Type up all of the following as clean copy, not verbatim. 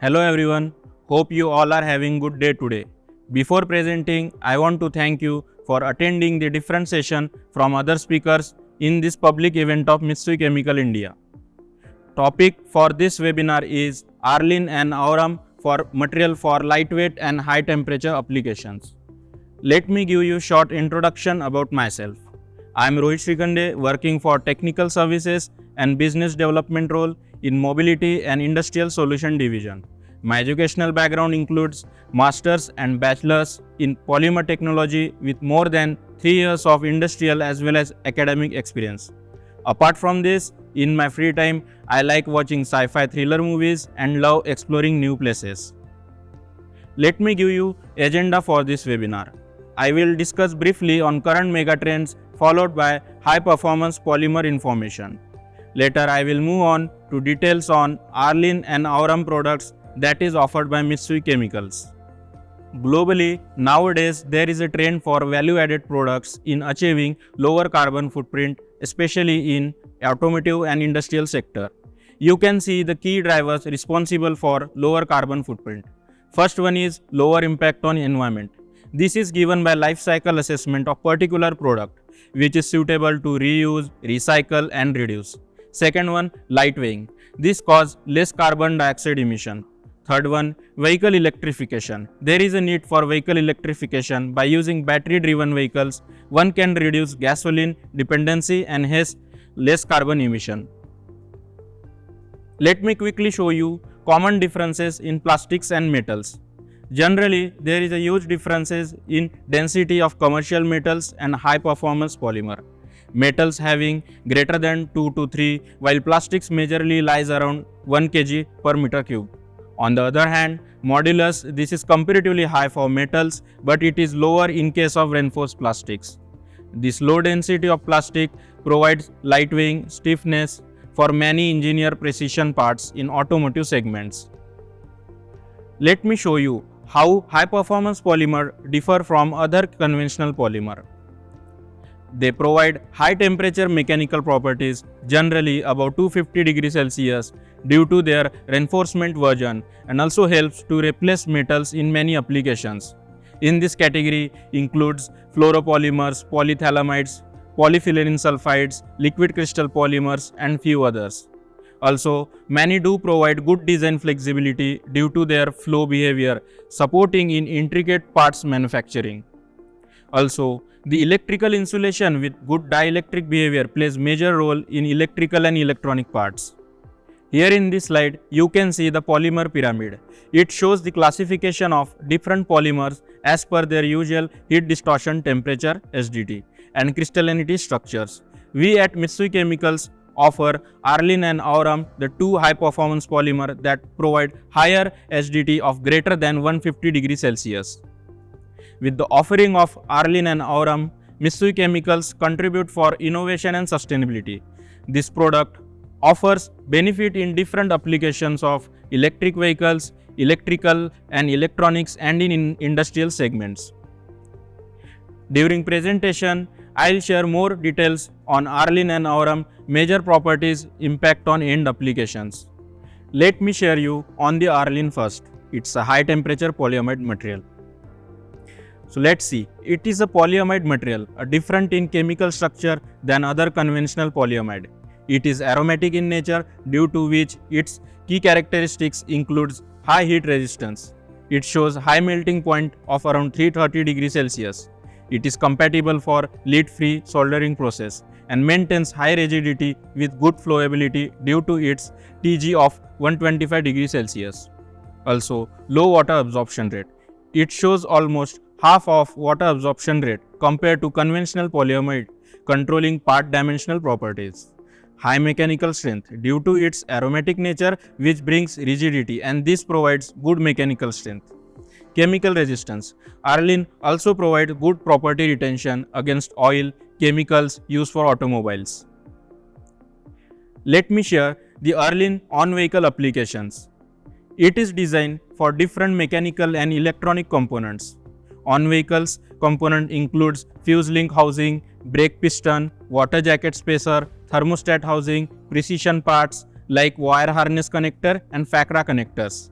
Hello everyone, hope you all are having good day today. Before presenting, I want to thank you for attending the different session from other speakers in this public event of Mitsui Chemical India. Topic for this webinar is ARLEN and AURUM for material for lightweight and high temperature applications. Let me give you short introduction about myself. I am Rohit Shrikhande, working for technical services and business development role in mobility and industrial solution division. My educational background includes masters and bachelors in polymer technology with more than 3 years of industrial as well as academic experience. Apart from this, in my free time, I like watching sci-fi thriller movies and love exploring new places. Let me give you agenda for this webinar. I will discuss briefly on current megatrends followed by high performance polymer information. Later I will move on to details on ARLEN and AURUM products that is offered by Mitsui Chemicals. Globally, nowadays there is a trend for value-added products in achieving lower carbon footprint, especially in automotive and industrial sector. You can see the key drivers responsible for lower carbon footprint. First one is lower impact on environment. This is given by life cycle assessment of particular product, which is suitable to reuse, recycle and reduce. Second one, lightweighting. This causes less carbon dioxide emission. Third one, vehicle electrification. There is a need for vehicle electrification. By using battery-driven vehicles, one can reduce gasoline dependency and hence less carbon emission. Let me quickly show you common differences in plastics and metals. Generally, there is a huge differences in density of commercial metals and high performance polymer. Metals having greater than 2 to 3, while plastics majorly lies around 1 kg per meter cube. On the other hand, modulus, this is comparatively high for metals, but it is lower in case of reinforced plastics. This low density of plastic provides lightweighting, stiffness for many engineer precision parts in automotive segments. Let me show you how high performance polymer differ from other conventional polymer. They provide high temperature mechanical properties, generally above 250 degrees Celsius, due to their reinforcement version, and also helps to replace metals in many applications. In this category includes fluoropolymers, polythylamides, polyfilaric sulfides, liquid crystal polymers and few others. Also, many do provide good design flexibility due to their flow behavior, supporting in intricate parts manufacturing. Also, the electrical insulation with good dielectric behavior plays major role in electrical and electronic parts. Here in this slide, you can see the polymer pyramid. It shows the classification of different polymers as per their usual heat distortion temperature (HDT) and crystallinity structures. We at Mitsui Chemicals offer ARLEN and AURUM, the two high performance polymer that provide higher HDT of greater than 150 degrees Celsius. With the offering of ARLEN and AURUM, Mitsui Chemicals contribute for innovation and sustainability. This product offers benefit in different applications of electric vehicles, electrical and electronics and in industrial segments. During presentation, I will share more details on ARLEN and AURUM major properties impact on end applications. Let me share you on the ARLEN first. It's a high temperature polyamide material. So let's see, it is a polyamide material, different in chemical structure than other conventional polyamide. It is aromatic in nature, due to which its key characteristics includes high heat resistance. It shows high melting point of around 330 degrees Celsius. It is compatible for lead-free soldering process and maintains high rigidity with good flowability due to its Tg of 125 degrees Celsius. Also, low water absorption rate. It shows almost half of water absorption rate compared to conventional polyamide, controlling part dimensional properties. High mechanical strength due to its aromatic nature, which brings rigidity, and this provides good mechanical strength. Chemical resistance. ARLEN also provides good property retention against oil, chemicals used for automobiles. Let me share the ARLEN on vehicle applications. It is designed for different mechanical and electronic components. On vehicles, component includes fuse link housing, brake piston, water jacket spacer, thermostat housing, precision parts like wire harness connector and FACRA connectors.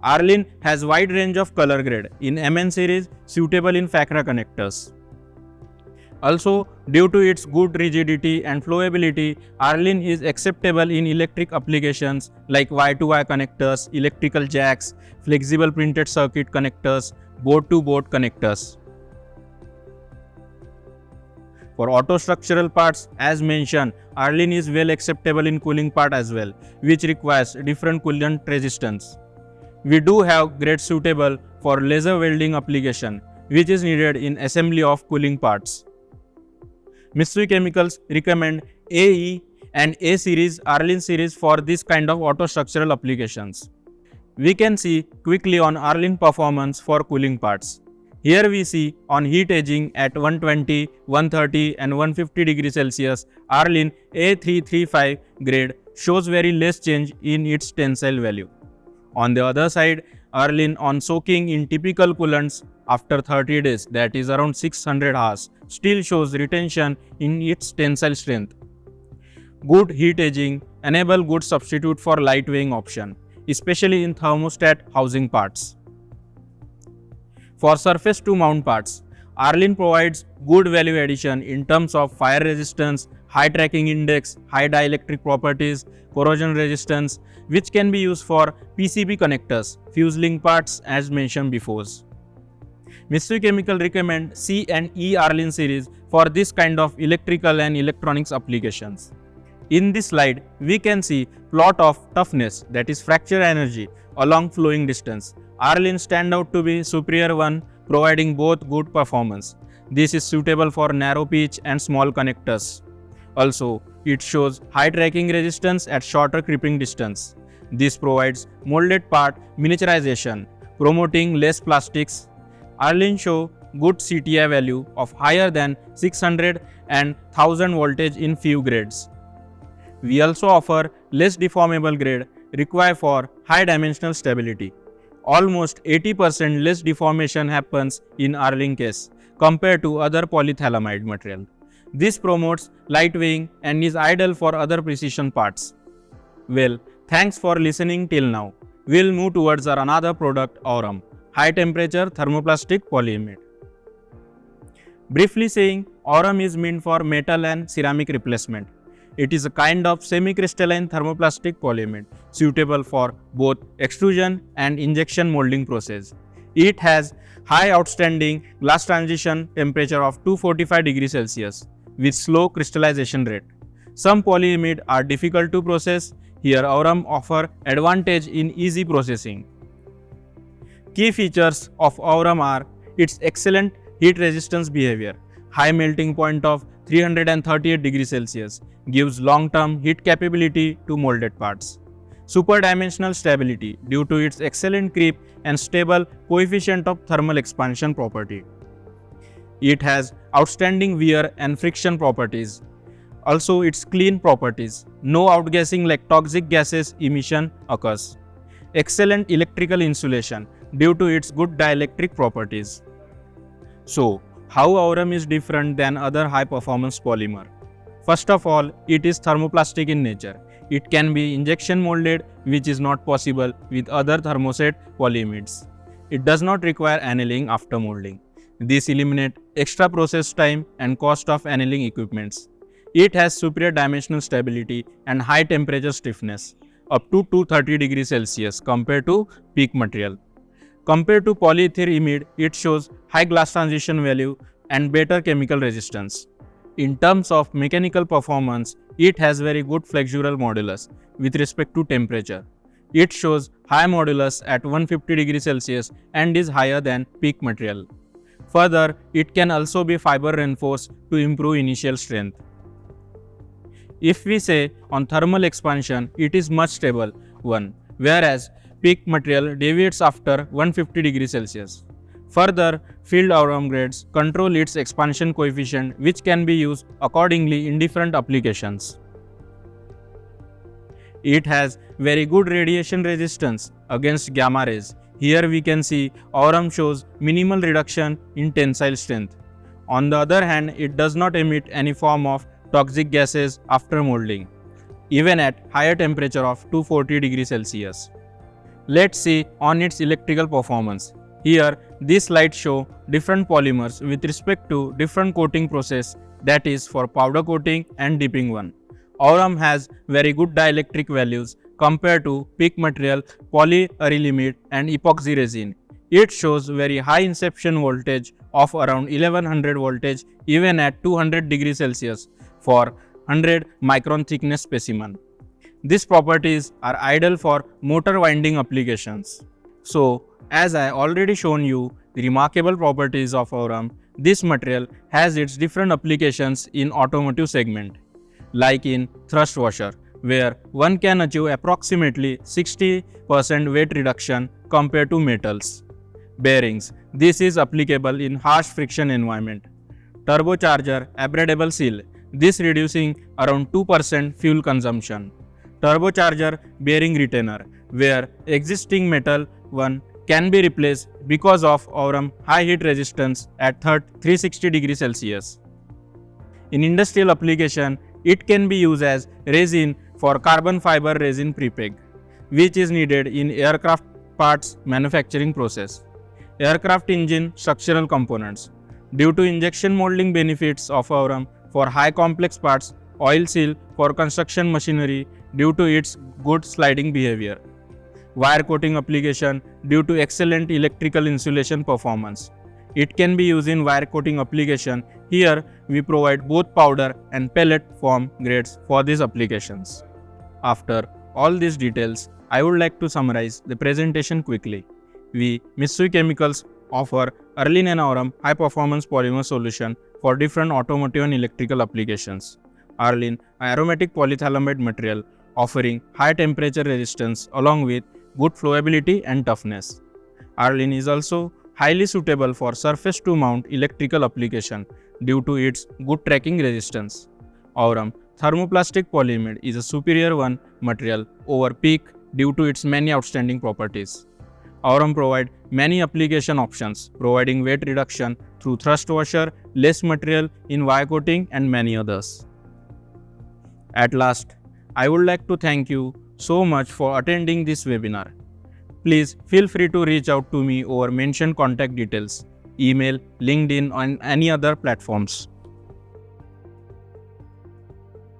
ARLEN has wide range of color grade in MN series suitable in FACRA connectors. Also, due to its good rigidity and flowability, ARLEN is acceptable in electric applications like Y2Y connectors, electrical jacks, flexible printed circuit connectors, board-to-board connectors. For auto structural parts, as mentioned, ARLEN is well acceptable in cooling part as well, which requires different coolant resistance. We do have grades suitable for laser welding application, which is needed in assembly of cooling parts. Mitsui Chemicals recommend AE and A series ARLEN series for this kind of auto structural applications. We can see quickly on ARLEN performance for cooling parts. Here we see on heat aging at 120, 130 and 150 degrees Celsius, ARLEN A335 grade shows very less change in its tensile value. On the other side, ARLEN on soaking in typical coolants after 30 days, that is around 600 hours, still shows retention in its tensile strength. Good heat aging enable good substitute for light weighing option, especially in thermostat housing parts. For surface to mount parts, ARLEN provides good value addition in terms of fire resistance, high tracking index, high dielectric properties, corrosion resistance, which can be used for PCB connectors, fuse link parts as mentioned before. Mitsui Chemical recommend C and E ARLEN series for this kind of electrical and electronics applications. In this slide, we can see plot of toughness, that is fracture energy, along flowing distance. ARLEN stand out to be superior one, providing both good performance. This is suitable for narrow pitch and small connectors. Also, it shows high tracking resistance at shorter creeping distance. This provides molded part miniaturization, promoting less plastics. ARLEN show good CTI value of higher than 600 and 1000 voltage in few grades. We also offer less deformable grade required for high dimensional stability. Almost 80% less deformation happens in ARLEN case compared to other polythalamide material. This promotes lightweighting and is ideal for other precision parts. Well, thanks for listening till now. We'll move towards our another product, AURUM, high temperature thermoplastic polyimide. Briefly saying, AURUM is meant for metal and ceramic replacement. It is a kind of semi-crystalline thermoplastic polyimide suitable for both extrusion and injection molding process. It has high outstanding glass transition temperature of 245 degrees Celsius with slow crystallization rate. Some polyimide are difficult to process. Here AURUM offer advantage in easy processing. Key features of AURUM are its excellent heat resistance behavior, high melting point of 338 degrees Celsius, gives long-term heat capability to molded parts. Super-dimensional stability due to its excellent creep and stable coefficient of thermal expansion property. It has outstanding wear and friction properties. Also its clean properties. No outgassing like toxic gases emission occurs. Excellent electrical insulation due to its good dielectric properties. So, how AURUM is different than other high-performance polymer? First of all, it is thermoplastic in nature. It can be injection molded, which is not possible with other thermoset polyimides. It does not require annealing after molding. This eliminates extra process time and cost of annealing equipments. It has superior dimensional stability and high temperature stiffness, up to 230 degrees Celsius compared to PEEK material. Compared to polyethylamide, it shows high glass transition value and better chemical resistance. In terms of mechanical performance, it has very good flexural modulus with respect to temperature. It shows high modulus at 150 degrees Celsius and is higher than PEEK material. Further, it can also be fiber reinforced to improve initial strength. If we say on thermal expansion, it is much stable one, whereas PEEK material deviates after 150 degrees Celsius. Further, field AURUM grades control its expansion coefficient, which can be used accordingly in different applications. It has very good radiation resistance against gamma rays. Here we can see AURUM shows minimal reduction in tensile strength. On the other hand, it does not emit any form of toxic gases after molding, even at higher temperature of 240 degrees Celsius. Let's see on its electrical performance. Here, these slides show different polymers with respect to different coating process, that is for powder coating and dipping one. Aurum has very good dielectric values compared to PEEK material, polyacrylamide and epoxy resin. It shows very high inception voltage of around 1100 voltage even at 200 degrees Celsius for 100 micron thickness specimen. These properties are ideal for motor winding applications. So, as I already shown you the remarkable properties of Aurum, this material has its different applications in automotive segment, like in thrust washer, where one can achieve approximately 60% weight reduction compared to metals. Bearings, this is applicable in harsh friction environment. Turbocharger abradable seal, this reducing around 2% fuel consumption. Turbocharger bearing retainer, where existing metal one can be replaced because of Aurum high heat resistance at 360 degrees Celsius. In industrial application, it can be used as resin for carbon fiber resin prepeg, which is needed in aircraft parts manufacturing process. Aircraft engine structural components. Due to injection molding benefits of Aurum for high complex parts, oil seal for construction machinery due to its good sliding behavior. Wire coating application due to excellent electrical insulation performance. It can be used in wire coating application. Here we provide both powder and pellet form grades for these applications. After all these details, I would like to summarize the presentation quickly. We, Mitsui Chemicals, offer ARLEN and AURUM high performance polymer solution for different automotive and electrical applications. ARLEN, aromatic polyethylamide material offering high temperature resistance along with good flowability and toughness. ARLEN is also highly suitable for surface to mount electrical application due to its good tracking resistance. AURUM thermoplastic polyimide is a superior one material over PEEK due to its many outstanding properties. AURUM provide many application options, providing weight reduction through thrust washer, less material in wire coating and many others. At last, I would like to thank you so much for attending this webinar. Please feel free to reach out to me over mentioned contact details, email, LinkedIn, and any other platforms.